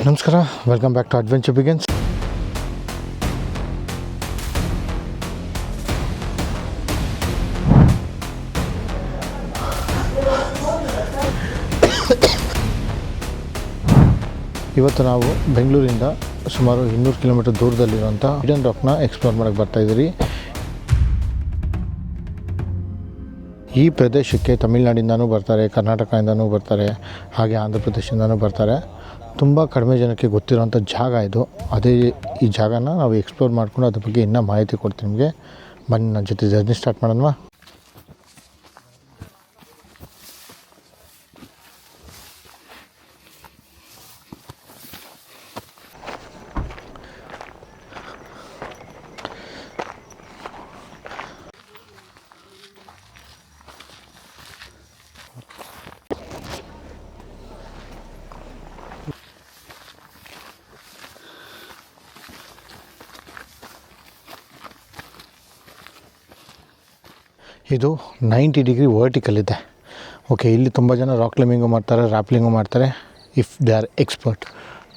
ನಮಸ್ಕಾರ, welcome back to Adventure Begins. ಇವತ್ತು ನಾವು ಬೆಂಗಳೂರಿಂದ ಸುಮಾರು 200 ಕಿಲೋಮೀಟರ್ ದೂರದಲ್ಲಿರುವಂಥ ಹಿಡನ್ ರಾಕ್ನ ಎಕ್ಸ್ಪ್ಲೋರ್ ಮಾಡೋಕ್ಕೆ ಬರ್ತಾಯಿದ್ದೀರಿ. ಈ ಪ್ರದೇಶಕ್ಕೆ ತಮಿಳುನಾಡಿಂದನೂ ಬರ್ತಾರೆ, ಕರ್ನಾಟಕದಿಂದನೂ ಬರ್ತಾರೆ, ಹಾಗೆ ಆಂಧ್ರ ಪ್ರದೇಶದಿಂದನೂ ಬರ್ತಾರೆ. ತುಂಬ ಕಡಿಮೆ ಜನಕ್ಕೆ ಗೊತ್ತಿರೋಂಥ ಜಾಗ ಇದು. ಅದೇ ಈ ಜಾಗನ ನಾವು ಎಕ್ಸ್ಪ್ಲೋರ್ ಮಾಡ್ಕೊಂಡು ಅದ್ರ ಬಗ್ಗೆ ಇನ್ನೂ ಮಾಹಿತಿ ಕೊಡ್ತೀನಿ ನಿಮಗೆ. ಬನ್ನಿ ನನ್ನ ಜೊತೆ ಜರ್ನಿ ಸ್ಟಾರ್ಟ್ ಮಾಡೋಣ. ಇದು 90 ಡಿಗ್ರಿ ವರ್ಟಿಕಲ್ ಇದೆ. ಓಕೆ, ಇಲ್ಲಿ ತುಂಬ ಜನ ರಾಕ್ ಕ್ಲೈಂಬಿಂಗು ಮಾಡ್ತಾರೆ, ರ್ಯಾಪ್ಲಿಂಗು ಮಾಡ್ತಾರೆ, ಇಫ್ ದೇ ಆರ್ ಎಕ್ಸ್ಪರ್ಟ್.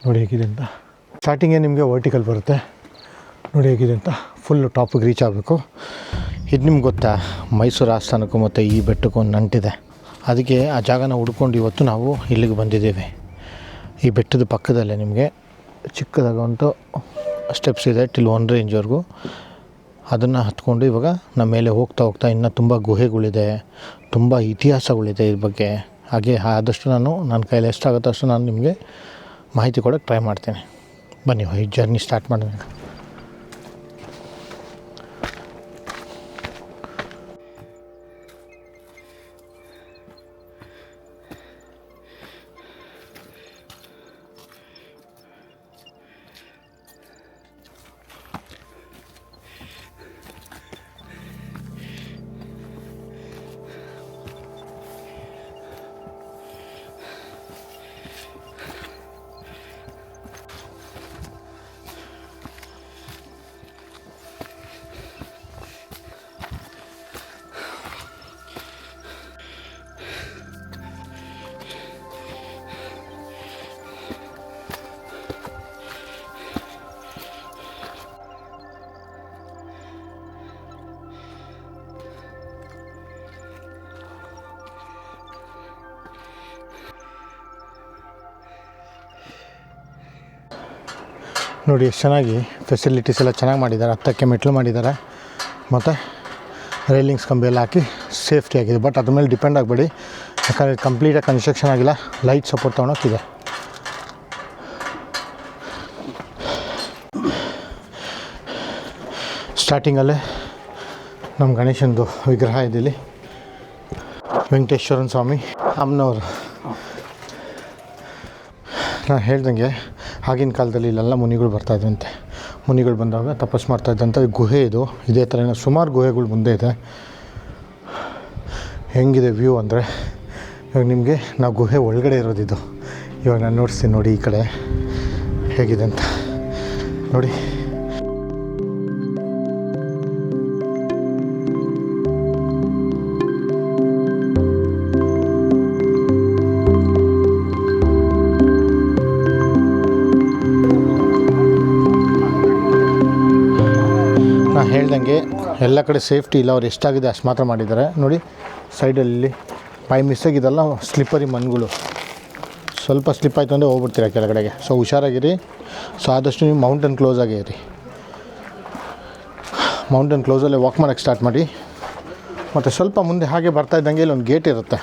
ನೋಡಿ ಹೇಗಿದೆ ಅಂತ. ಸ್ಟಾರ್ಟಿಂಗೇ ನಿಮಗೆ ವರ್ಟಿಕಲ್ ಬರುತ್ತೆ. ನೋಡಿ ಹೇಗಿದೆ ಅಂತ. ಫುಲ್ಲು ಟಾಪಿಗೆ ರೀಚ್ ಆಗಬೇಕು. ಇದು ನಿಮ್ಗೆ ಗೊತ್ತಾ, ಮೈಸೂರು ಆಸ್ಥಾನಕ್ಕೂ ಮತ್ತು ಈ ಬೆಟ್ಟಕ್ಕೂ ಒಂದು ನಂಟಿದೆ. ಅದಕ್ಕೆ ಆ ಜಾಗನ ಹುಡ್ಕೊಂಡು ಇವತ್ತು ನಾವು ಇಲ್ಲಿಗೆ ಬಂದಿದ್ದೇವೆ. ಈ ಬೆಟ್ಟದ ಪಕ್ಕದಲ್ಲೇ ನಿಮಗೆ ಚಿಕ್ಕದಾಗ ಒಂದು ಸ್ಟೆಪ್ಸ್ ಇದೆ ಟಿಲ್ 1 ರೇಂಜ್ವರೆಗೂ. ಅದನ್ನು ಹತ್ಕೊಂಡು ಇವಾಗ ನಮ್ಮ ಮೇಲೆ ಹೋಗ್ತಾ ಇನ್ನೂ ತುಂಬ ಗುಹೆಗಳಿದೆ, ತುಂಬ ಇತಿಹಾಸಗಳಿದೆ ಇದ್ರ ಬಗ್ಗೆ. ಹಾಗೆ ಆದಷ್ಟು ನನ್ನ ಕೈಯಲ್ಲಿ ಎಷ್ಟಾಗುತ್ತೋ ಅಷ್ಟು ನಾನು ನಿಮಗೆ ಮಾಹಿತಿ ಕೊಡೋಕ್ಕೆ ಟ್ರೈ ಮಾಡ್ತೇನೆ. ಬನ್ನಿ ಈ ಜರ್ನಿ ಸ್ಟಾರ್ಟ್ ಮಾಡೋಣ. ನೋಡಿ ಎಷ್ಟು ಚೆನ್ನಾಗಿ ಫೆಸಿಲಿಟೀಸ್ ಎಲ್ಲ ಚೆನ್ನಾಗಿ ಮಾಡಿದ್ದಾರೆ. ಹತ್ತಕ್ಕೆ ಮೆಟ್ಲು ಮಾಡಿದ್ದಾರೆ ಮತ್ತು ರೈಲಿಂಗ್ಸ್ ಕಂಬಿ ಎಲ್ಲ ಹಾಕಿ ಸೇಫ್ಟಿ ಆಗಿದೆ. ಬಟ್ ಅದ್ರ ಮೇಲೆ ಡಿಪೆಂಡ್ ಆಗಬೇಡಿ, ಯಾಕಂದರೆ ಕಂಪ್ಲೀಟಾಗಿ ಕನ್ಸ್ಟ್ರಕ್ಷನ್ ಆಗಿಲ್ಲ. Light support ತೊಗೊಳಕ್ಕಿದೆ. ಸ್ಟಾರ್ಟಿಂಗಲ್ಲೇ ನಮ್ಮ ಗಣೇಶಂದು ವಿಗ್ರಹ ಇದೆ ಇಲ್ಲಿ. ವೆಂಕಟೇಶ್ವರನ ಸ್ವಾಮಿ ಅಮ್ಮನವರು. ನಾನು ಹೇಳ್ದಂಗೆ ಆಗಿನ ಕಾಲದಲ್ಲಿ ಇಲ್ಲೆಲ್ಲ ಮುನಿಗಳು ಬರ್ತಾಯಿದ್ರಂತೆ. ಮುನಿಗಳು ಬಂದಾಗ ತಪಸ್ಸು ಮಾಡ್ತಾಯಿದ್ದಂಥ ಗುಹೆ ಇದು. ಇದೇ ಥರ ಸುಮಾರು ಗುಹೆಗಳು ಮುಂದೆ ಇದೆ. ಹೆಂಗಿದೆ ವ್ಯೂ ಅಂದರೆ, ಇವಾಗ ನಿಮಗೆ ನಾವು ಗುಹೆ ಒಳಗಡೆ ಇರೋದಿದ್ದು. ಇವಾಗ ನಾನು ನೋಡಿಸ್ತೀನಿ ನೋಡಿ ಈ ಕಡೆ ಹೇಗಿದೆ ಅಂತ ನೋಡಿ. ಹೇಳ್ದಂಗೆ ಎಲ್ಲ ಕಡೆ ಸೇಫ್ಟಿ ಇಲ್ಲ. ಅವ್ರು ಎಷ್ಟಾಗಿದೆ ಅಷ್ಟು ಮಾತ್ರ ಮಾಡಿದ್ದಾರೆ. ನೋಡಿ ಸೈಡಲ್ಲಿ ಪೈ ಮಿಸ್ಸಾಗಿದೆಲ್ಲ ಸ್ಲಿಪ್ಪರಿ ಮಣ್ಣುಗಳು. ಸ್ವಲ್ಪ ಸ್ಲಿಪ್ ಆಯಿತು ಅಂದರೆ ಹೋಗ್ಬಿಡ್ತೀರ ಕೆಳಗಡೆಗೆ. ಸೊ ಹುಷಾರಾಗಿರಿ. ಸೊ ಆದಷ್ಟು ನೀವು ಮೌಂಟೇನ್ ಕ್ಲೋಸ್ ಆಗಿರಿ. ಮೌಂಟೇನ್ ಕ್ಲೋಸಲ್ಲೇ ವಾಕ್ ಮಾಡೋಕ್ಕೆ ಸ್ಟಾರ್ಟ್ ಮಾಡಿ. ಮತ್ತು ಸ್ವಲ್ಪ ಮುಂದೆ ಹಾಗೆ ಬರ್ತಾಯಿದ್ದಂಗೆ ಇಲ್ಲೊಂದು ಗೇಟ್ ಇರುತ್ತೆ.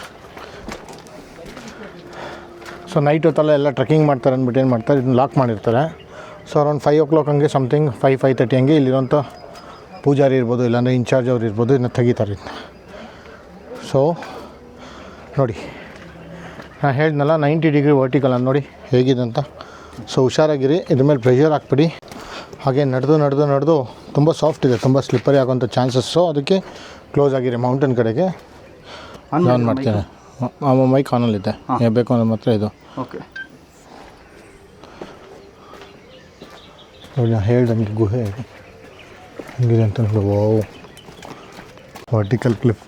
ಸೊ ನೈಟ್ ಹೊತ್ತಲ್ಲ ಎಲ್ಲ ಟ್ರೆಕ್ಕಿಂಗ್ ಮಾಡ್ತಾರೆ ಅಂದ್ಬಿಟ್ಟು ಏನು ಮಾಡ್ತಾರೆ, ಇದನ್ನ ಲಾಕ್ ಮಾಡಿರ್ತಾರೆ. ಸೊ ಅರೌಂಡ್ 5 o'clock ಹಂಗೆ ಸಮಥಿಂಗ್ 5-5:30 ಹಂಗೆ ಇಲ್ಲಿರೋಂಥ ಪೂಜಾರಿ ಇರ್ಬೋದು, ಇಲ್ಲಾಂದರೆ ಇನ್ಚಾರ್ಜ್ ಅವ್ರು ಇರ್ಬೋದು, ಇದನ್ನ ತೆಗಿತಾರೆ. ಸೊ ನೋಡಿ, ನಾನು ಹೇಳಿದ್ನಲ್ಲ 90 ಡಿಗ್ರಿ ವರ್ಟಿಕಲ್ ಅಂತ. ನೋಡಿ ಹೇಗಿದೆ ಅಂತ. ಸೊ ಹುಷಾರಾಗಿರಿ, ಇದ್ರ ಮೇಲೆ ಪ್ರೆಷರ್ ಹಾಕ್ಬಿಡಿ. ಹಾಗೆ ನಡೆದು ತುಂಬ ಸಾಫ್ಟ್ ಇದೆ, ತುಂಬ ಸ್ಲಿಪ್ಪರಿ ಆಗೋಂಥ ಚಾನ್ಸಸ್ಸು. ಅದಕ್ಕೆ ಕ್ಲೋಸ್ ಆಗಿರಿ ಮೌಂಟೇನ್ ಕಡೆಗೆ. ಆನ್ ಮಾಡ್ತೇನೆ. ಮೈಕ್ ಆನಲ್ಲಿದೆ, ಬೇಕು ಅನ್ನೋದು ಮಾತ್ರ ಇದು. ಓಕೆ ನೋಡಿ, ನಾನು ಹೇಳ್ದಂಗೆ ಗುಹೆ ಹೆಂಗಿದೆ ಅಂತ ನೋಡಿ. Wow, vertical cliff.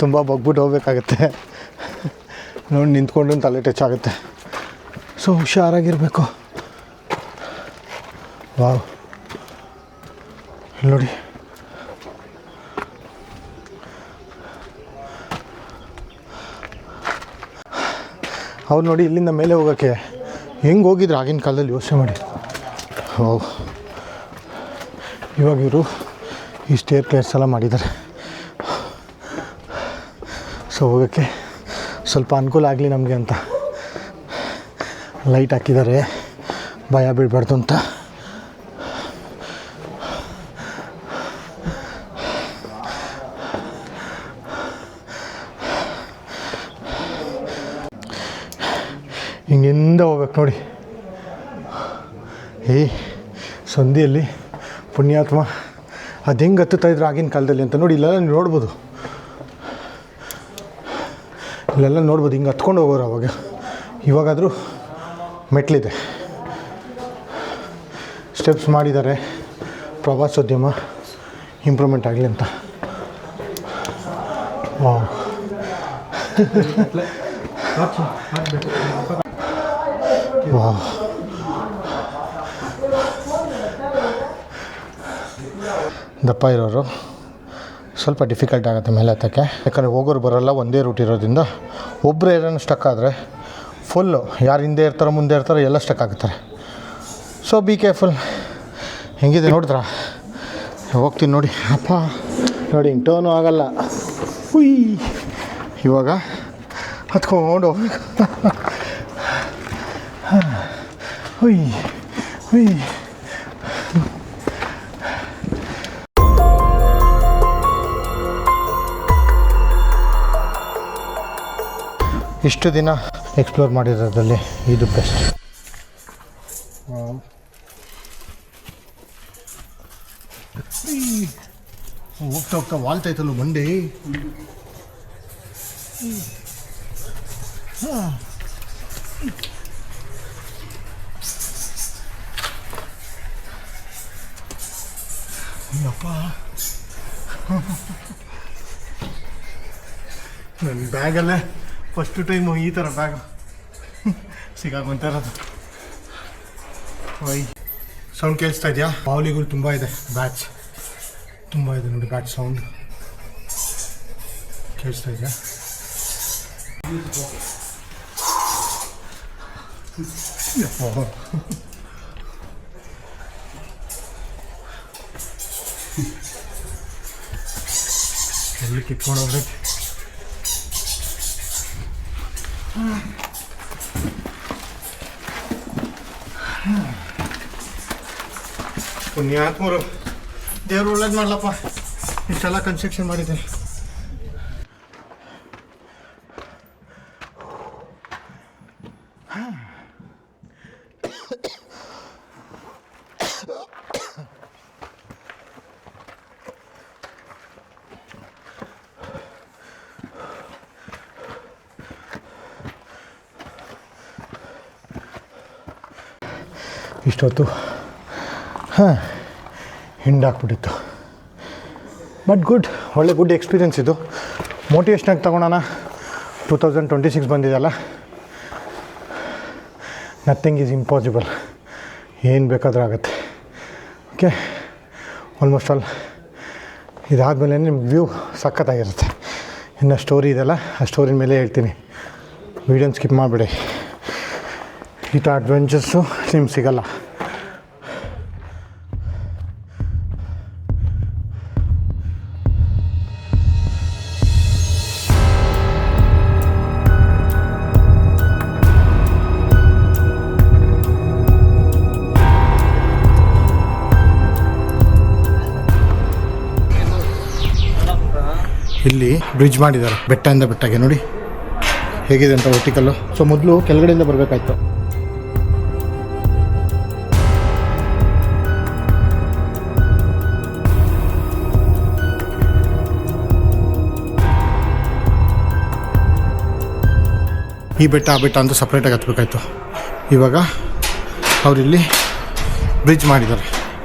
ತುಂಬ ಬಗ್ಬಿಟ್ಟು ಹೋಗ್ಬೇಕಾಗತ್ತೆ. ನೋಡಿ ನಿಂತ್ಕೊಂಡು ತಲೆ ಟಚ್ ಆಗುತ್ತೆ. ಸೊ ಹುಷಾರಾಗಿರಬೇಕು. ವಾವ್, ನೋಡಿ ಅವ್ರು ನೋಡಿ ಇಲ್ಲಿಂದ ಮೇಲೆ ಹೋಗೋಕ್ಕೆ ಹೆಂಗೆ ಹೋಗಿದ್ರು ಆಗಿನ ಕಾಲದಲ್ಲಿ ಯೋಚನೆ ಮಾಡಿ. ಓ, ಇವಾಗ ಇವರು ಈ ಸ್ಟೇರ್ ಕೇರ್ಸ್ ಎಲ್ಲ ಮಾಡಿದ್ದಾರೆ. ಸೊ ಹೋಗೋಕ್ಕೆ ಸ್ವಲ್ಪ ಅನುಕೂಲ ಆಗಲಿ ನಮಗೆ ಅಂತ ಲೈಟ್ ಹಾಕಿದ್ದಾರೆ, ಭಯ ಬೀಳಬಾರ್ದು ಅಂತ. ಹಿಂಗಿಂದ ಹೋಗ್ಬೇಕು ನೋಡಿ. ಸಂಧಿಯಲ್ಲಿ ಪುಣ್ಯಾತ್ಮ ಅದು ಹೆಂಗೆ ಹತ್ತುತ್ತಾಯಿದ್ರು ಆಗಿನ ಕಾಲದಲ್ಲಿ ಅಂತ ನೋಡಿ. ಇಲ್ಲೆಲ್ಲ ನೀವು ನೋಡ್ಬೋದು, ಇಲ್ಲೆಲ್ಲ ನೋಡ್ಬೋದು ಹಿಂಗೆ ಹತ್ಕೊಂಡು ಹೋಗೋರು ಅವಾಗ. ಇವಾಗಾದರೂ ಮೆಟ್ಲಿದೆ, ಸ್ಟೆಪ್ಸ್ ಮಾಡಿದ್ದಾರೆ, ಪ್ರವಾಸೋದ್ಯಮ ಇಂಪ್ರೂವ್ಮೆಂಟ್ ಆಗಲಿ ಅಂತ. Wow, wow. ದಪ್ಪ ಇರೋರು ಸ್ವಲ್ಪ ಡಿಫಿಕಲ್ಟ್ ಆಗುತ್ತೆ ಮೇಲೆ ಹತ್ತಕ್ಕೆ, ಯಾಕಂದರೆ ಹೋಗೋರು ಬರೋಲ್ಲ, ಒಂದೇ ರೂಟ್ ಇರೋದ್ರಿಂದ. ಒಬ್ಬರು ಏನಾರು ಸ್ಟಕ್ ಆದರೆ ಫುಲ್ಲು ಯಾರು ಹಿಂದೆ ಇರ್ತಾರೋ ಮುಂದೆ ಇರ್ತಾರೋ ಎಲ್ಲ ಸ್ಟಕ್ ಆಗ್ತಾರೆ. So be careful. ಹೆಂಗಿದೆ ನೋಡಿದ್ರಾ? ಹೋಗ್ತೀನಿ ನೋಡಿ. ಅಪ್ಪ ನೋಡಿ, ಹಿಂಗೆ ಟರ್ನು ಆಗೋಲ್ಲ. ಹುಯ್, ಇವಾಗ ಹತ್ಕೊಂಡು ಹೋಗ್ಬೇಕು. ಹುಯ್ ಹುಯ್. ಇಷ್ಟು ದಿನ ಎಕ್ಸ್ಪ್ಲೋರ್ ಮಾಡಿರೋದ್ರಲ್ಲಿ ಇದು ಬೆಸ್ಟ್. ಹೋಗ್ತಾ ಹೋಗ್ತಾ ವಾಲ್ತೈತಲ್ಲ ಬಂಡಿ. ಅಪ್ಪ, ನನ್ನ ಬ್ಯಾಗಲ್ಲೇ ಫಸ್ಟು ಟೈಮು ಈ ಥರ ಬ್ಯಾಗ್ ಸಿಗಾಕೊಂತ ಇರೋದು. ವೈ ಸೌಂಡ್ ಕೇಳಿಸ್ತಾ ಇದೆಯಾ? ಬಾವಲಿಗಳು ತುಂಬ ಇದೆ, ಬ್ಯಾಚ್ ತುಂಬ ಇದೆ ನೋಡಿ. ಬ್ಯಾಚ್ ಸೌಂಡ್ ಕೇಳಿಸ್ತಾ ಇದೆಯಾ? ಎಲ್ಲಿ ಕಿತ್ಕೊಂಡು ಹೋಗ್ಬೇಕು. ಪುಣ್ಯಾತ್ಮರು, ದೇವ್ರು ಒಳ್ಳೇದು ಮಾಡಲಪ್ಪ, ಇಷ್ಟೆಲ್ಲ ಕನ್ಸ್ಟ್ರಕ್ಷನ್ ಮಾಡಿದ್ದಾರೆ. ಇಷ್ಟೊತ್ತು ಹಿಂಡಾಕ್ಬಿಟ್ಟಿತ್ತು. ಬಟ್ ಒಳ್ಳೆ ಗುಡ್ ಎಕ್ಸ್ಪೀರಿಯೆನ್ಸ್ ಇದು. ಮೋಟಿವೇಶ್ನಾಗಿ ತೊಗೊಳೋಣ. 2026 ಬಂದಿದೆಯಲ್ಲ, ನಥಿಂಗ್ ಈಸ್ ಇಂಪಾಸಿಬಲ್. ಏನು ಬೇಕಾದರೂ ಆಗುತ್ತೆ. ಓಕೆ, ಆಲ್ಮೋಸ್ಟ್ ಆಲ್ ಇದಾದಮೇಲೆ ನಿಮ್ಗೆ ವ್ಯೂ ಸಖತ್ತಾಗಿರುತ್ತೆ. ಇನ್ನು ಸ್ಟೋರಿ ಇದೆಯಲ್ಲ, ಆ ಸ್ಟೋರಿ ಮೇಲೆ ಹೇಳ್ತೀನಿ. ವೀಡಿಯೋನ ಸ್ಕಿಪ್ ಮಾಡಿಬಿಡಿ. ಈ ಥರ ಅಡ್ವೆಂಚರ್ಸು ನಿಮ್ಗೆ ಸಿಗಲ್ಲ. ಇಲ್ಲಿ ಬ್ರಿಡ್ಜ್ ಮಾಡಿದ್ದಾರೆ ಬೆಟ್ಟದಿಂದ ಬೆಟ್ಟಕ್ಕೆ. ನೋಡಿ ಹೇಗಿದೆ ಅಂತ ವರ್ಟಿಕಲ್ಲು. ಸೊ ಮೊದಲು ಕೆಳಗಡೆಯಿಂದ ಬರಬೇಕಾಯ್ತು. ಈ ಬೆಟ್ಟ ಆ ಬೆಟ್ಟ ಅಂತ ಸಪ್ರೇಟಾಗಿ ಹತ್ಬೇಕಾಯ್ತು. ಇವಾಗ ಅವರಿಲ್ಲಿ ಬ್ರಿಡ್ಜ್ ಮಾಡಿದ್ದಾರೆ.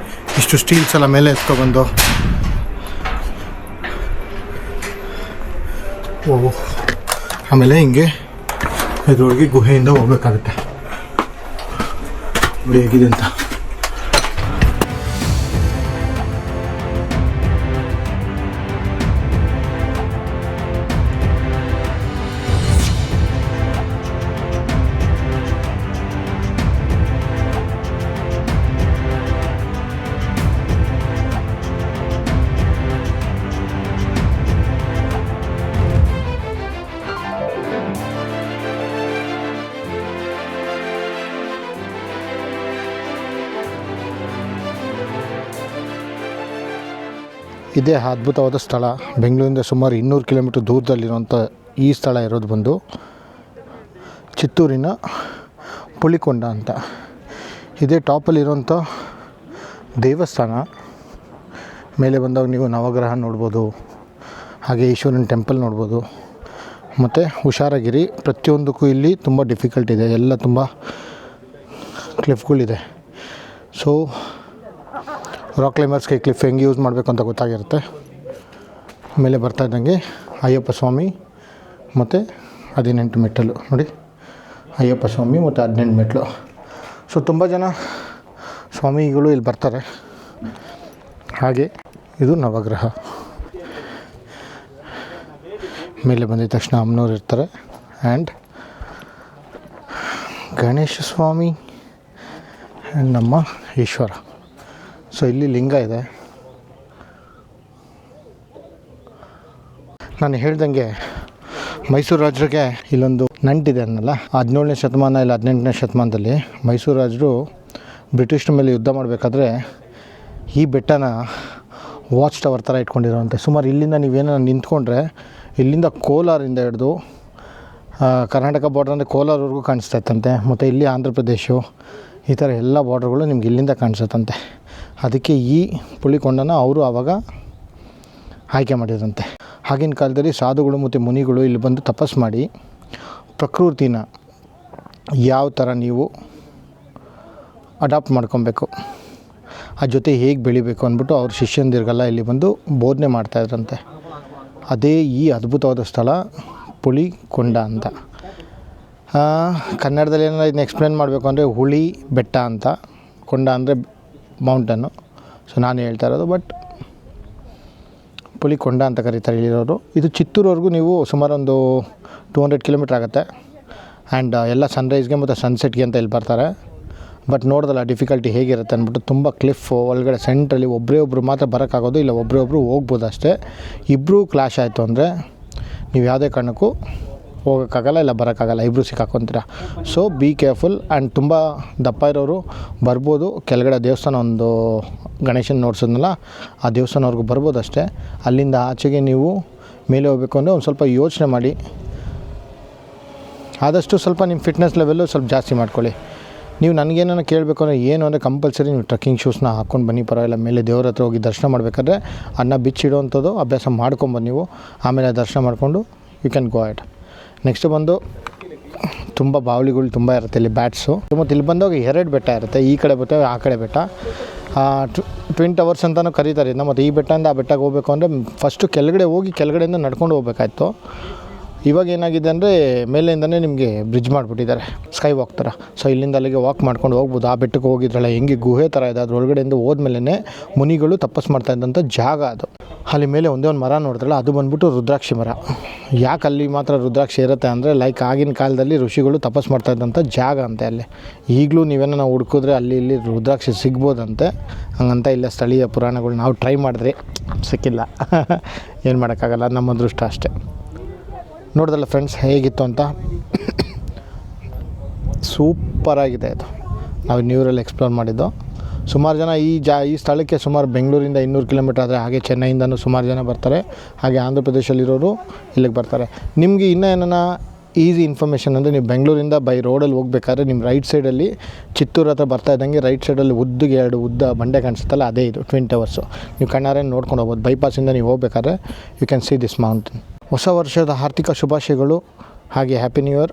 ಇಷ್ಟು ಸ್ಟೀಲ್ಸ್ ಎಲ್ಲ ಮೇಲೆ ಎತ್ಕೊಬಂದು ಓ ಆಮೇಲೆ ಹಿಂಗೆ ಇದ್ರೊಳಗೆ ಗುಹೆಯಿಂದ ಹೋಗ್ಬೇಕಾಗುತ್ತೆ ನೋಡಿ ಹೇಗಿದೆ ಅಂತ. ಇದೇ ಅದ್ಭುತವಾದ ಸ್ಥಳ. ಬೆಂಗಳೂರಿಂದ ಸುಮಾರು 200 ಕಿಲೋಮೀಟ್ರ್ ದೂರದಲ್ಲಿರುವಂಥ ಈ ಸ್ಥಳ ಇರೋದು ಬಂದು ಚಿತ್ತೂರಿನ ಪುಲಿಕೊಂಡ ಅಂತ. ಇದೇ ಟಾಪಲ್ಲಿರುವಂಥ ದೇವಸ್ಥಾನ. ಮೇಲೆ ಬಂದಾಗ ನೀವು ನವಗ್ರಹ ನೋಡ್ಬೋದು, ಹಾಗೆ ಈಶ್ವರನ ಟೆಂಪಲ್ ನೋಡ್ಬೋದು. ಮತ್ತು ಹುಷಾರಾಗಿರಿ, ಪ್ರತಿಯೊಂದಕ್ಕೂ ಇಲ್ಲಿ ತುಂಬ ಡಿಫಿಕಲ್ಟ್ ಇದೆ, ಎಲ್ಲ ತುಂಬ ಕ್ಲಿಫ್ಗಳಿದೆ. ಸೊ ರಾಕ್ ಕ್ಲೈಂಬರ್ಸ್ಗೆ ಕ್ಲಿಫ್ ಹೆಂಗೆ ಯೂಸ್ ಮಾಡಬೇಕು ಅಂತ ಗೊತ್ತಾಗಿರುತ್ತೆ. ಮೇಲೆ ಬರ್ತಾ ಇದ್ದಂಗೆ ಅಯ್ಯಪ್ಪ ಸ್ವಾಮಿ ಮತ್ತು 18 ಮೆಟ್ಟಲು ನೋಡಿ, ಅಯ್ಯಪ್ಪ ಸ್ವಾಮಿ ಮತ್ತು 18 ಮೆಟ್ಟಲು. ಸೊ ತುಂಬ ಜನ ಸ್ವಾಮಿಗಳು ಇಲ್ಲಿ ಬರ್ತಾರೆ. ಹಾಗೆ ಇದು ನವಗ್ರಹ. ಮೇಲೆ ಬಂದಿದ ತಕ್ಷಣ ಅಮ್ಮನವ್ರು ಇರ್ತಾರೆ ಆ್ಯಂಡ್ ಗಣೇಶ ಸ್ವಾಮಿ ಆ್ಯಂಡ್ ನಮ್ಮ ಈಶ್ವರ. ಸೊ ಇಲ್ಲಿ ಲಿಂಗ ಇದೆ. ನಾನು ಹೇಳ್ದಂಗೆ ಮೈಸೂರು ರಾಜರಿಗೆ ಇಲ್ಲೊಂದು ನಂಟಿದೆ ಅನ್ನಲ್ಲ. 17ನೇ ಶತಮಾನ ಇಲ್ಲ 18ನೇ ಶತಮಾನದಲ್ಲಿ ಮೈಸೂರು ರಾಜರು ಬ್ರಿಟಿಷ್ರ ಮೇಲೆ ಯುದ್ಧ ಮಾಡಬೇಕಾದ್ರೆ ಈ ಬೆಟ್ಟನ ವಾಚ್ ಟವರ್ ಥರ ಇಟ್ಕೊಂಡಿರೋಂತೆ. ಸುಮಾರು ಇಲ್ಲಿಂದ ನೀವೇನೋ ನಿಂತ್ಕೊಂಡ್ರೆ ಇಲ್ಲಿಂದ ಕೋಲಾರಿಂದ ಹಿಡಿದು ಕರ್ನಾಟಕ ಬಾರ್ಡ್ರ್ ಅಂದರೆ ಕೋಲಾರವರೆಗೂ ಕಾಣಿಸ್ತಾ ಇತ್ತಂತೆ. ಮತ್ತು ಇಲ್ಲಿ ಆಂಧ್ರ ಪ್ರದೇಶ, ಈ ಥರ ಎಲ್ಲ ಬಾರ್ಡ್ರ್ಗಳು ನಿಮ್ಗೆ ಇಲ್ಲಿಂದ ಕಾಣಿಸುತ್ತಂತೆ. ಅದಕ್ಕೆ ಈ ಪುಲಿಕೊಂಡನ ಅವರು ಆವಾಗ ಆಯ್ಕೆ ಮಾಡಿದ್ರಂತೆ. ಆಗಿನ ಕಾಲದಲ್ಲಿ ಸಾಧುಗಳು ಮತ್ತು ಮುನಿಗಳು ಇಲ್ಲಿ ಬಂದು ತಪಸ್ಸು ಮಾಡಿ ಪ್ರಕೃತಿನ ಯಾವ ಥರ ನೀವು ಅಡಾಪ್ಟ್ ಮಾಡ್ಕೊಬೇಕು, ಆ ಜೊತೆ ಹೇಗೆ ಬೆಳಿಬೇಕು ಅಂದ್ಬಿಟ್ಟು ಅವ್ರ ಶಿಷ್ಯಂದಿರಿಗೆಲ್ಲ ಇಲ್ಲಿ ಬಂದು ಬೋಧನೆ ಮಾಡ್ತಾಯಿದ್ರಂತೆ. ಅದೇ ಈ ಅದ್ಭುತವಾದ ಸ್ಥಳ ಪುಲಿಕೊಂಡ ಅಂತ. ಕನ್ನಡದಲ್ಲಿ ಏನಾರ ಇದನ್ನ ಎಕ್ಸ್ಪ್ಲೇನ್ ಮಾಡಬೇಕು ಅಂದರೆ ಹುಳಿ ಬೆಟ್ಟ ಅಂತ, ಕೊಂಡ ಅಂದರೆ ಮೌಂಟನ್ನು. ಸೊ ನಾನು ಹೇಳ್ತಾ ಇರೋದು, ಬಟ್ ಪುಲಿಕೊಂಡ ಅಂತ ಕರೀತಾರೆ ಇಲ್ಲಿರೋರು. ಇದು ಚಿತ್ತೂರವರೆಗೂ ನೀವು ಸುಮಾರು ಒಂದು 200 ಕಿಲೋಮೀಟ್ರ್ ಆಗುತ್ತೆ. ಆ್ಯಂಡ್ ಎಲ್ಲ ಸನ್ರೈಸ್ಗೆ ಮತ್ತು ಸನ್ಸೆಟ್ಗೆ ಅಂತ ಇಲ್ಲಿ ಬರ್ತಾರೆ. ಬಟ್ ನೋಡ್ದಲ್ಲ ಡಿಫಿಕಲ್ಟಿ ಹೇಗಿರುತ್ತೆ ಅಂದ್ಬಿಟ್ಟು. ತುಂಬ ಕ್ಲಿಫ್ ಒಳಗಡೆ ಸೆಂಟ್ರಲ್ಲಿ ಒಬ್ಬರು ಮಾತ್ರ ಬರೋಕ್ಕಾಗೋದು, ಇಲ್ಲ ಒಬ್ಬರು ಹೋಗ್ಬೋದು ಅಷ್ಟೇ. ಇಬ್ಬರು ಕ್ಲಾಶ್ ಆಯಿತು ಅಂದರೆ ನೀವು ಯಾವುದೇ ಕಾರಣಕ್ಕೂ ಹೋಗೋಕ್ಕಾಗಲ್ಲ, ಇಲ್ಲ ಬರೋಕ್ಕಾಗಲ್ಲ, ಇಬ್ಬರು ಸಿಕ್ಕಾಕೊತೀರ. So be careful. ಆ್ಯಂಡ್ ತುಂಬ ದಪ್ಪ ಇರೋರು ಬರ್ಬೋದು. ಕೆಳಗಡೆ ದೇವಸ್ಥಾನ ಒಂದು ಗಣೇಶನ ನೋಡ್ಸೋದ್ನಲ್ಲ, ಆ ದೇವಸ್ಥಾನವರೆಗೂ ಬರ್ಬೋದು ಅಷ್ಟೇ. ಅಲ್ಲಿಂದ ಆಚೆಗೆ ನೀವು ಮೇಲೆ ಹೋಗಬೇಕು ಅಂದರೆ ಒಂದು ಸ್ವಲ್ಪ ಯೋಚನೆ ಮಾಡಿ. ಆದಷ್ಟು ಸ್ವಲ್ಪ ನಿಮ್ಮ ಫಿಟ್ನೆಸ್ ಲೆವೆಲ್ಲು ಸ್ವಲ್ಪ ಜಾಸ್ತಿ ಮಾಡ್ಕೊಳ್ಳಿ. ನೀವು ನನಗೇನೋ ಕೇಳಬೇಕು ಅಂದರೆ ಏನು ಅಂದರೆ ಕಂಪಲ್ಸರಿ ನೀವು ಟ್ರಕ್ಕಿಂಗ್ ಶೂಸ್ನ ಹಾಕ್ಕೊಂಡು ಬನ್ನಿ, ಪರವಾಗಿಲ್ಲ. ಮೇಲೆ ದೇವ್ರ ಹತ್ರ ಹೋಗಿ ದರ್ಶನ ಮಾಡಬೇಕಾದ್ರೆ ಅನ್ನ ಬಿಚ್ಚಿಡುವಂಥದ್ದು ಅಭ್ಯಾಸ ಮಾಡ್ಕೊಂಬಂದು ನೀವು ಆಮೇಲೆ ದರ್ಶನ ಮಾಡಿಕೊಂಡು you can go ahead. Next ಬಂದು ತುಂಬ ಬಾವಲಿಗಳು ತುಂಬ ಇರುತ್ತೆ ಇಲ್ಲಿ, ಬ್ಯಾಟ್ಸು. ಮತ್ತು ಇಲ್ಲಿ ಬಂದಾಗ 2 ಬೆಟ್ಟ ಇರುತ್ತೆ, ಈ ಕಡೆ ಬೆಟ್ಟ ಆ ಕಡೆ ಬೆಟ್ಟ. ಟ್ವಿನ್ ಟವರ್ಸ್ ಅಂತಲೂ ಕರೀತಾರೆ ಇದನ್ನ. ಮತ್ತು ಈ ಬೆಟ್ಟದಿಂದ ಆ ಬೆಟ್ಟಕ್ಕೆ ಹೋಗಬೇಕು ಅಂದರೆ ಫಸ್ಟು ಕೆಳಗಡೆ ಹೋಗಿ ಕೆಳಗಡೆಯಿಂದ ನಡ್ಕೊಂಡು ಹೋಗ್ಬೇಕಾಯ್ತು. ಇವಾಗ ಏನಾಗಿದೆ ಅಂದರೆ ಮೇಲಿಂದನೇ ನಿಮಗೆ ಬ್ರಿಡ್ಜ್ ಮಾಡಿಬಿಟ್ಟಿದ್ದಾರೆ, ಸ್ಕೈ ವಾಕ್ ಥರ. ಸೊ ಇಲ್ಲಿಂದ ಅಲ್ಲಿಗೆ ವಾಕ್ ಮಾಡ್ಕೊಂಡು ಹೋಗ್ಬೋದು. ಆ ಬೆಟ್ಟಕ್ಕೆ ಹೋಗಿದ್ರಲ್ಲ ಹೆಂಗೆ ಗುಹೆ ಥರ ಇದೆ, ಅದ್ರ ಒಳಗಡೆಯಿಂದ ಹೋದ್ಮೇಲೆ ಮುನಿಗಳು ತಪಸ್ಸು ಮಾಡ್ತಾ ಇದ್ದಂಥ ಜಾಗ ಅದು. ಅಲ್ಲಿ ಮೇಲೆ ಒಂದೇ ಒಂದು ಮರ ನೋಡಿದ್ರಲ್ಲ, ಅದು ಬಂದ್ಬಿಟ್ಟು ರುದ್ರಾಕ್ಷಿ ಮರ. ಯಾಕೆ ಅಲ್ಲಿ ಮಾತ್ರ ರುದ್ರಾಕ್ಷಿ ಇರುತ್ತೆ ಅಂದರೆ ಲೈಕ್ ಆಗಿನ ಕಾಲದಲ್ಲಿ ಋಷಿಗಳು ತಪಸ್ಸು ಮಾಡ್ತಾ ಇದ್ದಂಥ ಜಾಗ ಅಂತೆ ಅಲ್ಲಿ. ಈಗಲೂ ನೀವೇನೋ ನಾವು ಹುಡುಕಿದ್ರೆ ಅಲ್ಲಿ ಇಲ್ಲಿ ರುದ್ರಾಕ್ಷಿ ಸಿಗ್ಬೋದಂತೆ. ಹಂಗಂತ ಇಲ್ಲ ಸ್ಥಳೀಯ ಪುರಾಣಗಳು ನಾವು ಟ್ರೈ ಮಾಡಿದ್ರೆ ಸಿಕ್ಕಿಲ್ಲ. ಏನು ಮಾಡೋಕ್ಕಾಗಲ್ಲ, ನಮ್ಮ ಅದೃಷ್ಟ ಅಷ್ಟೇ. ನೋಡಿದ್ರಲ್ಲ ಫ್ರೆಂಡ್ಸ್ ಹೇಗಿತ್ತು ಅಂತ. ಸೂಪರಾಗಿದೆ ಅದು. ನಾವು ನ್ಯೂರಲ್ಲಿ ಎಕ್ಸ್ಪ್ಲೋರ್ ಮಾಡಿದ್ದು. ಸುಮಾರು ಜನ ಈ ಸ್ಥಳಕ್ಕೆ ಸುಮಾರು ಬೆಂಗಳೂರಿಂದ 200 ಕಿಲೋಮೀಟ್ರ್ ಆದರೆ, ಹಾಗೆ ಚೆನ್ನೈಯಿಂದನೂ ಸುಮಾರು ಜನ ಬರ್ತಾರೆ. ಹಾಗೆ ಆಂಧ್ರ ಪ್ರದೇಶದಲ್ಲಿರೋರು ಇಲ್ಲಿಗೆ ಬರ್ತಾರೆ. ನಿಮಗೆ ಇನ್ನೂ ಏನನ್ನ ಈಸಿ ಇನ್ಫಾರ್ಮೇಷನ್ ಅಂದರೆ, ನೀವು ಬೆಂಗಳೂರಿಂದ ಬೈ ರೋಡಲ್ಲಿ ಹೋಗ್ಬೇಕಾದ್ರೆ ನಿಮ್ಮ ರೈಟ್ ಸೈಡಲ್ಲಿ ಚಿತ್ತೂರು ಹತ್ರ ಬರ್ತಾ ಇದ್ದಂಗೆ ರೈಟ್ ಸೈಡಲ್ಲಿ ಉದ್ದಗೆ 2 ಉದ್ದ ಬಂಡೆ ಕಾಣಿಸುತ್ತಲ್ಲ, ಅದೇ ಇದು ಟ್ವಿನ್ ಟವರ್ಸು. ನೀವು ಕಣ್ಣಾರೆ ನೋಡ್ಕೊಂಡು ಹೋಗ್ಬೋದು. ಬೈಪಾಸಿಂದ ನೀವು ಹೋಗ್ಬೇಕಾದ್ರೆ you can see this mountain. ಹೊಸ ವರ್ಷದ ಆರ್ಥಿಕ ಶುಭಾಶಯಗಳು, ಹಾಗೆ ಹ್ಯಾಪಿ ನ್ಯೂ ಇಯರ್.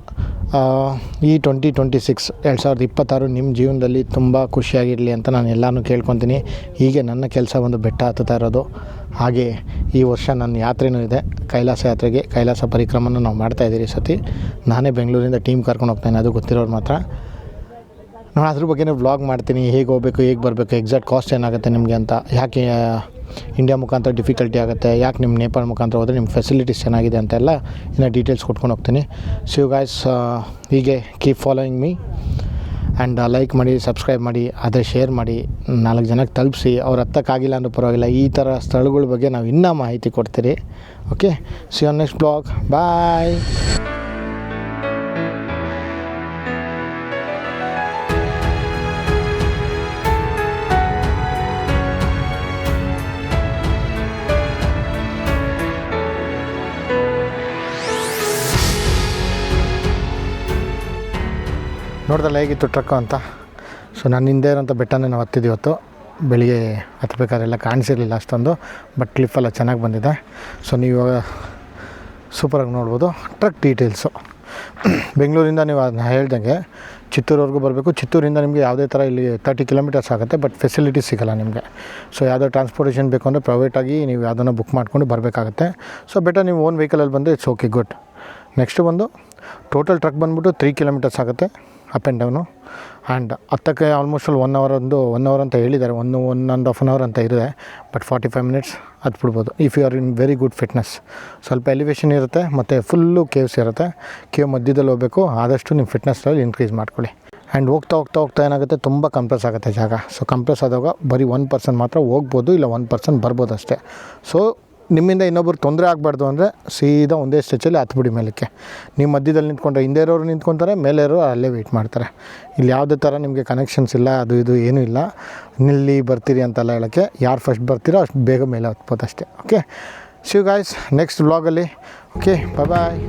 ಈ 2026 ನಿಮ್ಮ ಜೀವನದಲ್ಲಿ ತುಂಬ ಖುಷಿಯಾಗಿರಲಿ ಅಂತ ನಾನು ಎಲ್ಲನೂ ಕೇಳ್ಕೊತೀನಿ. ಹೀಗೆ ನನ್ನ ಕೆಲಸ ಒಂದು ಬೆಟ್ಟ ಹತ್ತುತ್ತಾ ಇರೋದು. ಹಾಗೆ ಈ ವರ್ಷ ನನ್ನ ಯಾತ್ರೆಯೂ ಇದೆ, ಕೈಲಾಸ ಯಾತ್ರೆಗೆ. ಕೈಲಾಸ ಪರಿಕ್ರಮನ ನಾವು ಮಾಡ್ತಾಯಿದ್ದೀರಿ ಈ ಸತಿ. ನಾನೇ ಬೆಂಗಳೂರಿಂದ ಟೀಮ್ ಕರ್ಕೊಂಡು ಹೋಗ್ತಾನೆ, ಅದು ಗೊತ್ತಿರೋರು ಮಾತ್ರ. ನಾನು ಅದ್ರ ಬಗ್ಗೆನೇ ವ್ಲಾಗ್ ಮಾಡ್ತೀನಿ, ಹೇಗೆ ಹೋಗಬೇಕು, ಹೇಗೆ ಬರಬೇಕು, ಎಕ್ಸಾಕ್ಟ್ ಕಾಸ್ಟ್ ಏನಾಗುತ್ತೆ ನಿಮಗೆ ಅಂತ, ಯಾಕೆ ಇಂಡಿಯಾ ಮುಖಾಂತರ ಡಿಫಿಕಲ್ಟಿ ಆಗುತ್ತೆ, ಯಾಕೆ ನಿಮ್ಮ ನೇಪಾಳ ಮುಖಾಂತರ ಹೋದರೆ ನಿಮ್ಮ ಫೆಸಿಲಿಟೀಸ್ ಚೆನ್ನಾಗಿದೆ ಅಂತೆಲ್ಲ ಇನ್ನು ಡೀಟೇಲ್ಸ್ ಕೊಟ್ಕೊಂಡು ಹೋಗ್ತೀನಿ. ಸೊ ಯು ಗೈಸ್ ಹೀಗೆ keep following me and like ಮಾಡಿ, ಸಬ್ಸ್ಕ್ರೈಬ್ ಮಾಡಿ, ಅದೇ ಶೇರ್ ಮಾಡಿ, 4 ಜನಕ್ಕೆ ತಲುಪಿಸಿ. ಅವ್ರು ಹತ್ತಕ್ಕಾಗಿಲ್ಲ ಅಂದ್ರೂ ಪರವಾಗಿಲ್ಲ, ಈ ಥರ ಸ್ಥಳಗಳ ಬಗ್ಗೆ ನಾವು ಇನ್ನೂ ಮಾಹಿತಿ ಕೊಡ್ತೀರಿ. Okay, see on next blog, bye. ನೋಡ್ದಲ್ಲ ಹೇಗಿತ್ತು ಟ್ರಕ್ಕು ಅಂತ. ಸೊ ನಾನು ಹಿಂದೆ ಇರೋಂಥ ಬೆಟ್ಟನೇ ನಾವು ಹತ್ತಿದ್ದು ಇವತ್ತು. ಬೆಳಿಗ್ಗೆ ಹತ್ತಬೇಕಾದ್ರೆಲ್ಲ ಕಾಣಿಸಿರಲಿಲ್ಲ ಅಷ್ಟೊಂದು, ಬಟ್ ಕ್ಲಿಫೆಲ್ಲ ಚೆನ್ನಾಗಿ ಬಂದಿದೆ. ಸೊ ನೀವು ಇವಾಗ ಸೂಪರಾಗಿ ನೋಡ್ಬೋದು. ಟ್ರಕ್ ಡೀಟೇಲ್ಸು ಬೆಂಗಳೂರಿಂದ ನೀವು ಅದನ್ನ ಹೇಳ್ದಂಗೆ ಚಿತ್ತೂರವರೆಗೂ ಬರಬೇಕು. ಚಿತ್ತೂರಿಂದ ನಿಮಗೆ ಯಾವುದೇ ಥರ ಇಲ್ಲಿ 30 ಕಿಲೋಮೀಟರ್ಸ್ ಆಗುತ್ತೆ, ಬಟ್ ಫೆಸಿಲಿಟೀಸ್ ಸಿಗೋಲ್ಲ ನಿಮಗೆ. ಸೊ ಯಾವುದೋ ಟ್ರಾನ್ಸ್ಪೋರ್ಟೇಷನ್ ಬೇಕು ಅಂದರೆ ಪ್ರೈವೇಟಾಗಿ ನೀವು ಯಾವುದನ್ನು ಬುಕ್ ಮಾಡ್ಕೊಂಡು ಬರಬೇಕಾಗತ್ತೆ. ಸೊ ಬೆಟರ್ ನೀವು ಓನ್ ವೆಹಿಕಲಲ್ಲಿ ಬಂದರೆ ಇಟ್ಸ್ ಓಕೆ, ಗುಡ್. ನೆಕ್ಸ್ಟು ಬಂದು ಟೋಟಲ್ ಟ್ರಕ್ ಬಂದುಬಿಟ್ಟು 3 ಕಿಲೋಮೀಟರ್ಸ್ ಆಗುತ್ತೆ ಅಪ್ ಆ್ಯಂಡ್ ಡೌನು. ಆ್ಯಂಡ್ ಹತ್ತಕ್ಕೆ ಆಲ್ಮೋಸ್ಟ್ 1 ಅವರ್ ಅಂತ ಹೇಳಿದ್ದಾರೆ, 1.5 ಅವರ್ ಅಂತ ಇದೆ. ಬಟ್ 45 ಮಿನಿಟ್ಸ್ ಹತ್ಬಿಡ್ಬೋದು if you are in very good fitness. ಸ್ವಲ್ಪ ಎಲಿವೇಷನ್ ಇರುತ್ತೆ ಮತ್ತು ಫುಲ್ಲು ಕೇವ್ಸ್ ಇರುತ್ತೆ. ಕೇವ್ ಮಧ್ಯದಲ್ಲಿ ಹೋಗಬೇಕು. ಆದಷ್ಟು ನಿಮ್ಮ ಫಿಟ್ನೆಸ್ ಲೆವೆಲ್ ಇನ್ಕ್ರೀಸ್ ಮಾಡ್ಕೊಳ್ಳಿ. ಆ್ಯಂಡ್ ಹೋಗ್ತಾ ಏನಾಗುತ್ತೆ, ತುಂಬ ಕಂಪ್ರೆಸ್ ಆಗುತ್ತೆ ಜಾಗ. ಸೊ ಕಂಪ್ರೆಸ್ ಆದಾಗ ಬರೀ 1% ಮಾತ್ರ ಹೋಗ್ಬೋದು, ಇಲ್ಲ 1% ಬರ್ಬೋದು ಅಷ್ಟೇ. ಸೊ ನಿಮ್ಮಿಂದ ಇನ್ನೊಬ್ರು ತೊಂದರೆ ಆಗಬಾರ್ದು ಅಂದರೆ ಸೀದಾ ಒಂದೇ ಸ್ಟೆಚಲ್ಲಿ ಹತ್ಬಿಡಿ ಮೇಲಕ್ಕೆ. ನೀವು ಮಧ್ಯದಲ್ಲಿ ನಿಂತ್ಕೊಂಡ್ರೆ ಹಿಂದೆ ಇರೋರು ನಿಂತ್ಕೊತಾರೆ, ಮೇಲೆ ಇರೋರು ಅಲ್ಲೇ ವೆಯ್ಟ್ ಮಾಡ್ತಾರೆ. ಇಲ್ಲಿ ಯಾವುದೇ ಥರ ನಿಮಗೆ ಕನೆಕ್ಷನ್ಸ್ ಇಲ್ಲ, ಅದು ಇದು ಏನೂ ಇಲ್ಲ. ನಿಲ್ಲಿ ಬರ್ತೀರಿ ಅಂತೆಲ್ಲ ಹೇಳೋಕ್ಕೆ, ಯಾರು ಫಸ್ಟ್ ಬರ್ತೀರೋ ಅಷ್ಟು ಬೇಗ ಮೇಲೆ ಹತ್ಬೋದು ಅಷ್ಟೇ. Okay, see you guys next ವ್ಲಾಗಲ್ಲಿ. ಓಕೆ, ಬಾಯ್.